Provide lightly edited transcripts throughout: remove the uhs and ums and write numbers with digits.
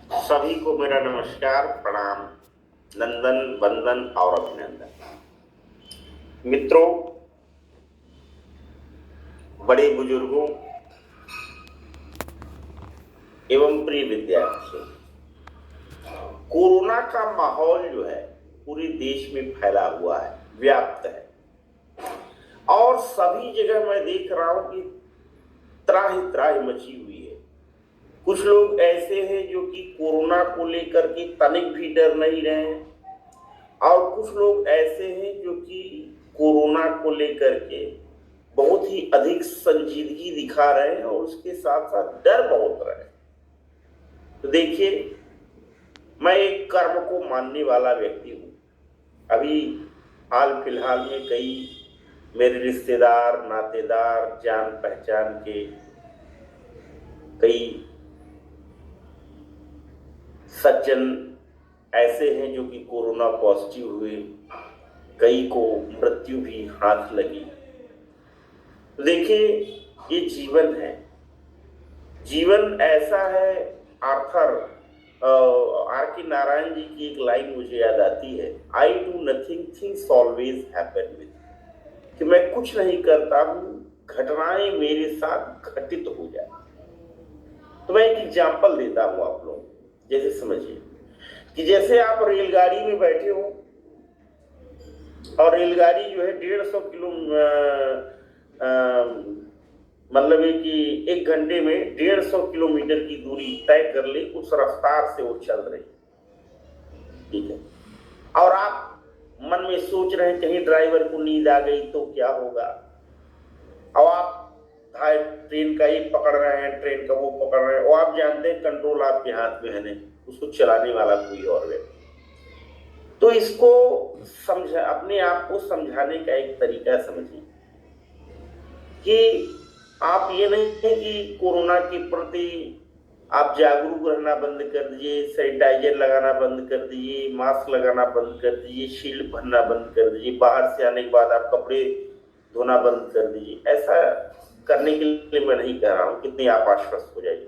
सभी को मेरा नमस्कार, प्रणाम, नंदन, वंदन और अभिनंदन। मित्रों, बड़े बुजुर्गों एवं प्रिय विद्यार्थियों, कोरोना का माहौल जो है पूरे देश में फैला हुआ है, व्याप्त है और सभी जगह मैं देख रहा हूं कि त्राहि त्राहि मची हुई है। कुछ लोग ऐसे हैं जो कि कोरोना को लेकर के तनिक भी डर नहीं रहे हैं और कुछ लोग ऐसे हैं जो कि कोरोना को लेकर के बहुत ही अधिक संजीदगी दिखा रहे हैं और उसके साथ साथ डर बहुत रहे हैं। तो देखिए, मैं एक कर्म को मानने वाला व्यक्ति हूं। अभी हाल फिलहाल में कई मेरे रिश्तेदार, नातेदार, जान पहचान के कई सज्जन ऐसे हैं जो कि कोरोना पॉजिटिव हुए, कई को मृत्यु भी हाथ लगी। देखिए, ये जीवन है। जीवन ऐसा है। आर्थर आर के नारायण जी की एक लाइन मुझे याद आती है, I do nothing, things always happen with, कि मैं कुछ नहीं करता हूं, घटनाएं मेरे साथ घटित हो जाए। तो मैं एक एग्जाम्पल देता हूं आप लोग, जैसे समझिए कि जैसे आप रेलगाड़ी में बैठे हो और रेलगाड़ी जो है 150 किलो मतलब है कि 1 घंटे में 150 किलोमीटर की दूरी तय कर ले, उस रफ्तार से वो चल रही, ठीक है। और आप मन में सोच रहे हैं कहीं ड्राइवर को नींद आ गई तो क्या होगा। और आप ट्रेन का ये पकड़ रहे हैं, ट्रेन का वो पकड़ रहे हैं और आप जानते हैं कंट्रोल आपके हाथ में है नहीं, उसको चलाने वाला कोई और व्यक्ति। तो इसको समझा, अपने आप को समझाने का एक तरीका समझिए कि आप ये नहीं है कि कोरोना के प्रति आप जागरूक रहना बंद कर दीजिए, सैनिटाइजर लगाना बंद कर दीजिए, मास्क लगाना बंद कर दीजिए, शील्ड पहनना बंद कर दीजिए, बाहर से आने के बाद आप कपड़े धोना बंद कर दीजिए। ऐसा करने के लिए मैं नहीं कह रहा हूं, कितनी आप आश्वस्त हो जाइए।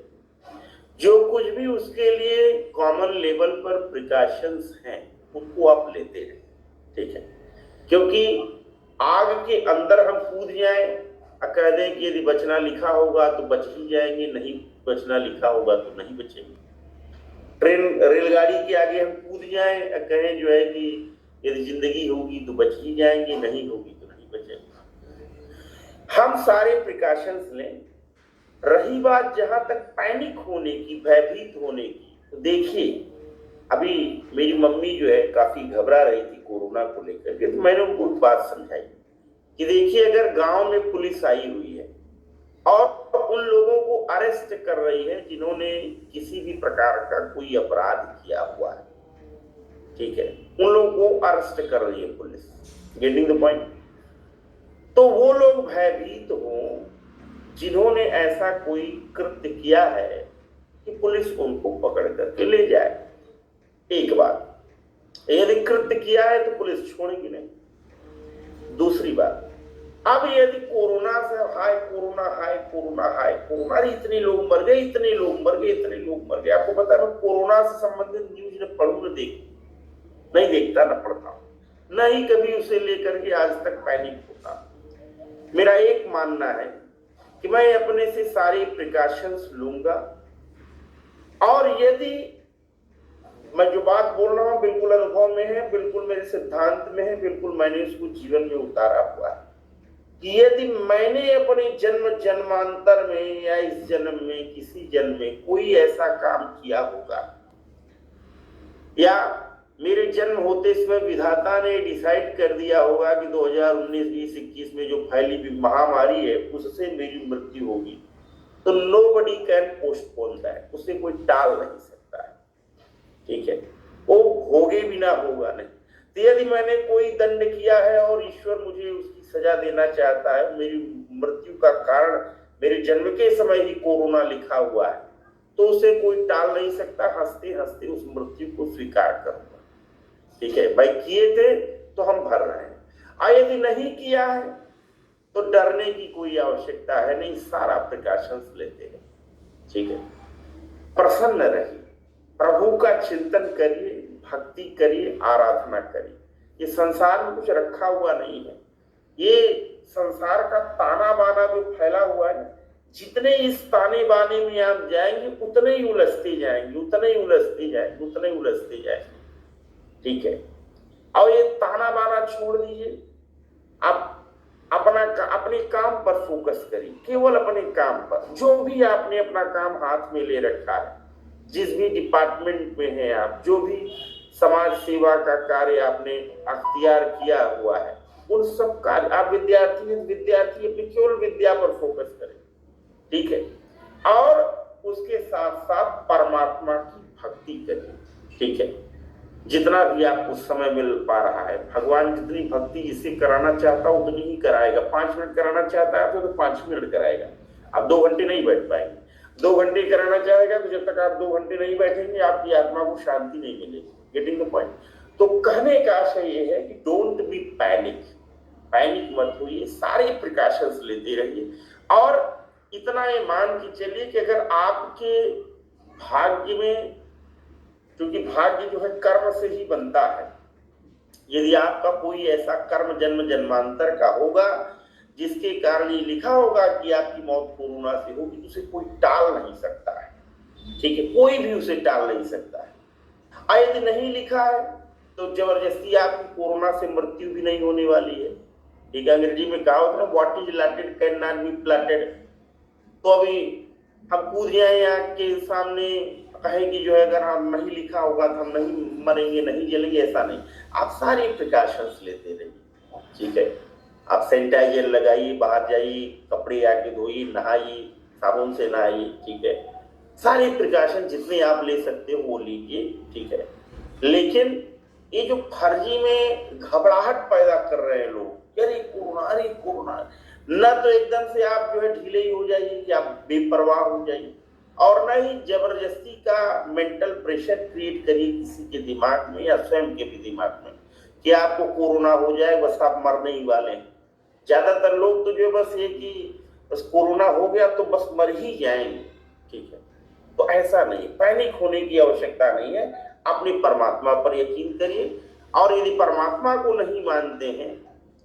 जो कुछ भी उसके लिए कॉमन लेवल पर प्रिकॉशंस हैं उनको आप लेते हैं, ठीक है। क्योंकि आग के अंदर हम कूद जाएं और कह दें कि यदि बचना लिखा होगा तो बच ही जाएंगे, नहीं बचना लिखा होगा तो नहीं बचेंगे। ट्रेन रेलगाड़ी के आगे हम कूद जाएं और कहें जो है कि यदि जिंदगी होगी तो बच ही जाएंगे, नहीं होगी तो नहीं बचेंगे। हम सारे प्रिकॉशंस लें। रही बात जहां तक पैनिक होने की, भयभीत होने की, तो देखिए अभी मेरी मम्मी जो है काफी घबरा रही थी कोरोना को लेकर के, तो मैंने उनको एक बात समझाई कि देखिए, अगर गांव में पुलिस आई हुई है और उन लोगों को अरेस्ट कर रही है जिन्होंने किसी भी प्रकार का कोई अपराध किया हुआ है, ठीक है, उन लोगों को अरेस्ट कर रही है पुलिस, गेटिंग द पॉइंट। तो वो लोग भयभीत हों जिन्होंने ऐसा कोई कृत्य किया है कि पुलिस उनको पकड़ करके ले जाए। एक बात, यदि कृत्य किया है तो पुलिस छोड़ेगी नहीं। दूसरी बात, अब यदि कोरोना से हाय कोरोना, हाय कोरोना, हाय कोरोना, इतने लोग मर गए, इतने लोग मर गए, इतने लोग मर गए। आपको पता है, मैं कोरोना से संबंधित न्यूज न पढ़ू न देखू, नहीं देखता न पढ़ता, नहीं कभी उसे लेकर के आज तक पैनिक होता। मेरा एक मानना है कि मैं अपने से सारे प्रिकॉशंस लूंगा और यदि मैं जो बात बोल रहा हूं बिल्कुल अनुभव में है, बिल्कुल मेरे सिद्धांत में है, बिल्कुल मैंने उसको जीवन में उतारा हुआ है कि यदि मैंने अपने जन्म जन्मांतर में या इस जन्म में किसी जन्म में कोई ऐसा काम किया होगा या मेरे जन्म होते समय विधाता ने डिसाइड कर दिया होगा कि 2019, 20, 21 में जो फैली भी महामारी है उससे मेरी मृत्यु होगी, तो नोबडी कैन पोस्टपोन दैट, उसे कोई टाल नहीं सकता है, ठीक है। वो होगे बिना होगा नहीं। तो यदि मैंने कोई दंड किया है और ईश्वर मुझे उसकी सजा देना चाहता है, मेरी मृत्यु का कारण मेरे जन्म के समय ही कोरोना लिखा हुआ है, तो उसे कोई टाल नहीं सकता। हंसते हंसते उस मृत्यु को स्वीकार करूंगा, ठीक है भाई। किए थे तो हम भर रहे हैं, यदि नहीं किया है तो डरने की कोई आवश्यकता है नहीं, सारा प्रिकॉशंस लेते हैं, ठीक है। प्रसन्न रहिए, प्रभु का चिंतन करिए, भक्ति करिए, आराधना करिए। ये संसार में कुछ रखा हुआ नहीं है। ये संसार का ताना बाना जो फैला हुआ है, जितने इस ताने बाने में आप जाएंगे उतने ही उलझते जाएंगे, उतने ही उलझते जाएंगे, उतने ही उलझते जाएंगे। ठीक है, और ये ताना बाना छोड़ दीजिए। आप अपने काम पर फोकस करिए, केवल अपने काम पर। जो भी आपने अपना काम हाथ में ले रखा है, जिस भी डिपार्टमेंट में है आप, जो भी समाज सेवा का कार्य आपने अख्तियार किया हुआ है, उन सब कार्य, आप विद्यार्थी अपनी केवल विद्या पर फोकस करें। ठीक है, और उसके साथ साथ परमात्मा की भक्ति करिए। ठीक है, जितना भी आपको समय मिल पा रहा है, भगवान जितनी भक्ति जिससे कराना चाहता है उतनी ही कराएगा। 5 मिनट कराना चाहता है तो 5 मिनट कराएगा। आप 2 घंटे नहीं बैठ पाएंगे। 2 घंटे कराना चाहेगा तो जब तक आप 2 घंटे नहीं बैठेंगे आपकी आत्मा को शांति नहीं मिलेगी। Getting the point? तो कहने का आशय ये है कि डोंट बी पैनिक मत होइए, सारे प्रिकॉशंस लेते रहिए। और इतना ये मान के चलिए कि अगर आपके भाग्य में, क्योंकि भाग्य जो है कर्म से ही बनता है, यदि आपका कोई ऐसा कर्म जन्म जन्मांतर का होगा जिसके कारण ये लिखा होगा कि आपकी मौत कोरोना से होगी, तो उसे कोई टाल नहीं सकता है। ठीक है, कोई भी उसे टाल नहीं सकता है। और यदि नहीं लिखा है तो जबरदस्ती आपकी कोरोना से मृत्यु भी नहीं होने वाली है। ठीक है, अंग्रेजी में कहा होता है what is lated can not be plated. तो अभी हम कूद जाए आग के सामने, कहें कि जो है अगर हम नहीं लिखा होगा तो हम नहीं मरेंगे, नहीं जलेंगे, ऐसा नहीं। आप सारे प्रिकॉशंस लेते रहिए। ठीक है, आप सैनिटाइजर लगाइए, बाहर जाइए, कपड़े आके धोइए, नहाइए, साबुन से नहाइए। ठीक है, सारे प्रिकॉशन जितने आप ले सकते हो वो लीजिए। ठीक है, लेकिन ये जो फर्जी में घबराहट पैदा कर रहे हैं लोग, अरे कोरोना, न तो एकदम से आप जो है ढीले ही हो जाइए कि आप बेपरवाह हो जाइए, और न ही जबरदस्ती का मेंटल प्रेशर क्रिएट करिए किसी के दिमाग में या स्वयं के भी दिमाग में कि आपको कोरोना हो जाए, बस आप मरने ही वाले हैं। ज्यादातर लोग तो जो बस ये कि बस कोरोना हो गया तो बस मर ही जाएंगे। ठीक है, तो ऐसा नहीं, पैनिक होने की आवश्यकता नहीं है। अपने परमात्मा पर यकीन करिए, और यदि परमात्मा को नहीं मानते हैं,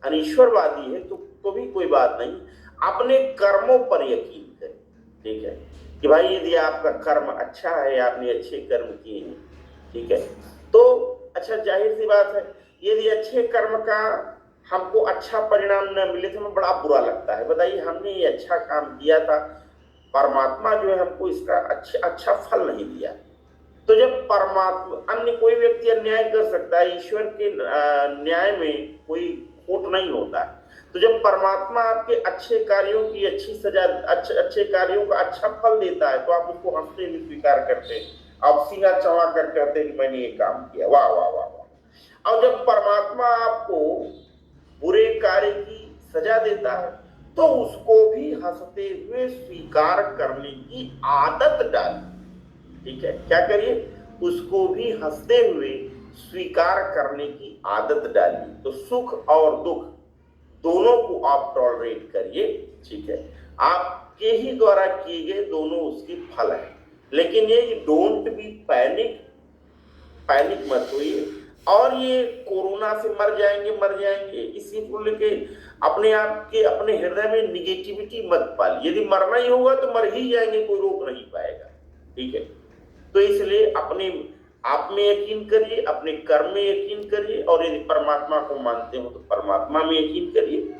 अनीश्वरवादी है, तो भी कोई बात नहीं, अपने कर्मों पर यकीन करें। ठीक है, कि भाई यदि आपका कर्म अच्छा है, आपने अच्छे कर्म किए हैं, ठीक है, तो अच्छा, जाहिर सी बात है, यदि अच्छे कर्म का हमको अच्छा परिणाम न मिले तो हमें बड़ा बुरा लगता है। बताइए, हमने ये अच्छा काम किया था, परमात्मा जो है हमको इसका अच्छा फल नहीं दिया। तो जब परमात्मा, अन्य कोई व्यक्ति अन्याय कर सकता है, ईश्वर के न्याय में कोई खोट नहीं होता है। तो जब परमात्मा आपके अच्छे कार्यों की अच्छी सजा, अच्छे कार्यों का अच्छा फल देता है, तो आप उसको हंसते हुए स्वीकार करते हैं, आप सीना चढ़ा कर कहते हैं कि मैंने ये काम किया, वाह वाह वाह वाह। और जब परमात्मा आपको बुरे कार्य की सजा देता है तो उसको भी हंसते हुए स्वीकार करने की आदत डालिए। ठीक है, क्या करिए, उसको भी हंसते हुए स्वीकार करने की आदत डालिए। तो सुख और दुख दोनों को आप टॉलरेट करिए। ठीक है, आपके ही द्वारा किए गए दोनों उसके फल है। लेकिन ये डोंट बी पैनिक मत होइए, और ये कोरोना से मर जाएंगे इसी को लेके अपने आप के अपने हृदय में निगेटिविटी मत पालिए। यदि मरना ही होगा तो मर ही जाएंगे, कोई रोक नहीं पाएगा। ठीक है, तो इसलिए अपने आप में यकीन करिए, अपने कर्म में यकीन करिए, और यदि परमात्मा को मानते हो तो परमात्मा में यकीन करिए।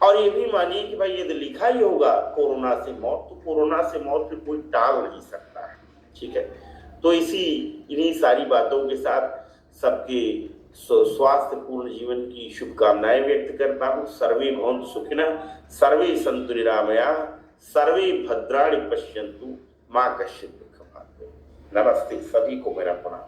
और ये भी मानिए कि भाई यदि लिखा ही होगा कोरोना से मौत, तो कोरोना से मौत को कोई टाल नहीं सकता है। ठीक है, तो इन्हीं सारी बातों के साथ सबके स्वास्थ्यपूर्ण जीवन की शुभकामनाएं व्यक्त करता हूँ। सर्वे भवन्तु सुखिनः, सर्वे सन्तु निरामयाः, सर्वे भद्राणि पश्यन्तु, मां कश्चित् दुःखं। नमस्ते, सभी को मेरा प्रणाम।